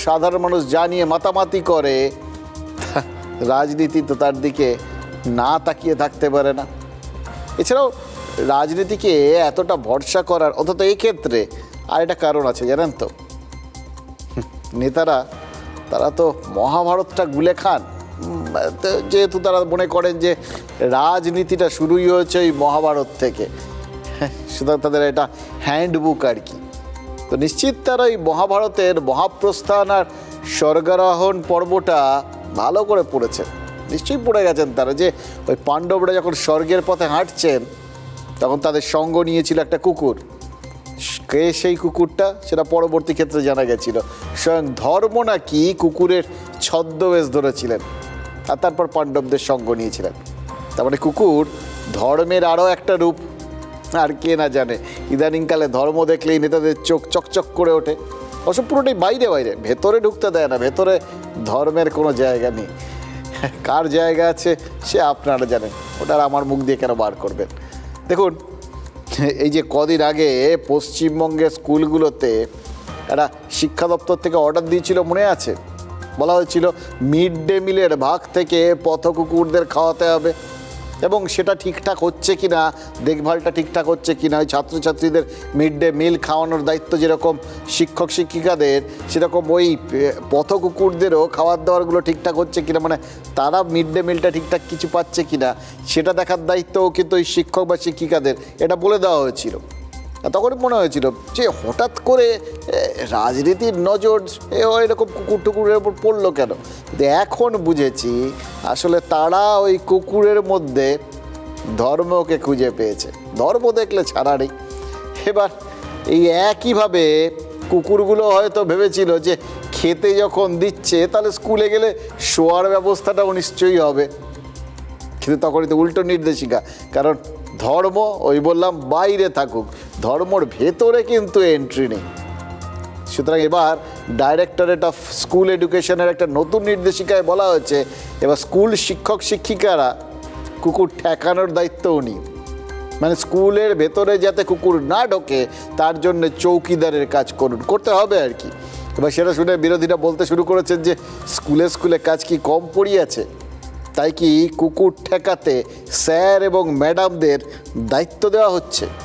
সাধারণ মানুষ জানিয়ে মাতামাতি করে, রাজনীতি তো তার দিকে না তাকিয়ে থাকতে পারে না। এছাড়াও রাজনীতিকে এতটা ভরসা করার অন্তত এই ক্ষেত্রে আর একটা কারণ আছে জানেন তো, নেতারা তারা তো মহাভারতটা গুলে খান, যেহেতু তারা মনে করেন যে রাজনীতিটা শুরুই হয়েছে ওই মহাভারত থেকে, সুতরাং তাদের এটা হ্যান্ডবুক আর কি। তো নিশ্চিত তারা ওই মহাভারতের মহাপ্রস্থান আর স্বর্গারোহণ পর্বটা ভালো করে পড়েছেন, নিশ্চয়ই পড়ে গেছেন তারা, যে ওই পাণ্ডবরা যখন স্বর্গের পথে হাঁটছেন তখন তাদের সঙ্গ নিয়েছিল একটা কুকুর। কে সেই কুকুরটা সেটা পরবর্তী ক্ষেত্রে জানা গেছিল, স্বয়ং ধর্ম নাকি কুকুরের ছদ্মবেশ ধরেছিলেন আর তারপর পাণ্ডবদের সঙ্গ নিয়েছিলেন। তার মানে কুকুর ধর্মের আরও একটা রূপ। আর কে না জানে ইদানিংকালে ধর্ম দেখলেই নেতাদের চোখ চকচক করে ওঠে। অবশ্য পুরোটাই বাইরে বাইরে, ভেতরে ঢুকতে দেয় না, ভেতরে ধর্মের কোনো জায়গা নেই। কার জায়গা আছে সে আপনারা জানেন, ওটা আমার মুখ দিয়ে কেন বার করবেন। দেখুন, এই যে কদিন আগে পশ্চিমবঙ্গের স্কুলগুলোতে একটা শিক্ষা দপ্তর থেকে অর্ডার দিয়েছিল, মনে আছে? বলা হয়েছিল মিড ডে মিলের ভাগ থেকে পথ কুকুরদের খাওয়াতে হবে, এবং সেটা ঠিকঠাক হচ্ছে কি না, দেখভালটা ঠিকঠাক হচ্ছে কি না, ওই ছাত্রছাত্রীদের মিড ডে মিল খাওয়ানোর দায়িত্ব যেরকম শিক্ষক শিক্ষিকাদের, সেরকম ওই পথ কুকুরদেরও খাবার দাবারগুলো ঠিকঠাক হচ্ছে কিনা, মানে তারা মিড ডে মিলটা ঠিকঠাক কিছু পাচ্ছে কিনা সেটা দেখার দায়িত্বও কিন্তু ওই শিক্ষক বা শিক্ষিকাদের, এটা বলে দেওয়া হয়েছিল। তখনই মনে হয়েছিল যে হঠাৎ করে রাজনীতির নজর এরকম কুকুর টুকুরের উপর পড়লো কেন। কিন্তু এখন বুঝেছি আসলে তারা ওই কুকুরের মধ্যে ধর্মকে খুঁজে পেয়েছে, ধর্ম দেখলে ছাড়া নেই। এবার এই একইভাবে কুকুরগুলো হয়তো ভেবেছিল যে খেতে যখন দিচ্ছে তাহলে স্কুলে গেলে শোয়ার ব্যবস্থাটাও নিশ্চয়ই হবে, কিন্তু তখনই তো উল্টো নির্দেশিকা, কারণ ধর্ম ওই বললাম বাইরে থাকুক, ধর্মর ভেতরে কিন্তু এন্ট্রি নেই। সুতরাং এবার ডাইরেক্টরেট অফ স্কুল এডুকেশনের একটা নতুন নির্দেশিকায় বলা হয়েছে এবার স্কুল শিক্ষক শিক্ষিকারা কুকুর ঠেকানোর দায়িত্বও নিন, মানে স্কুলের ভেতরে যাতে কুকুর না ঢোকে তার জন্য চৌকিদারের কাজ করতে হবে আর কি। এবার সেটা শুনে বিরোধীরা বলতে শুরু করেছেন যে স্কুলে স্কুলে কাজ কি কম পড়িয়েছে, তাই কি কুকুর ঠেকাতে স্যার এবং ম্যাডামদের দায়িত্ব দেওয়া হচ্ছে?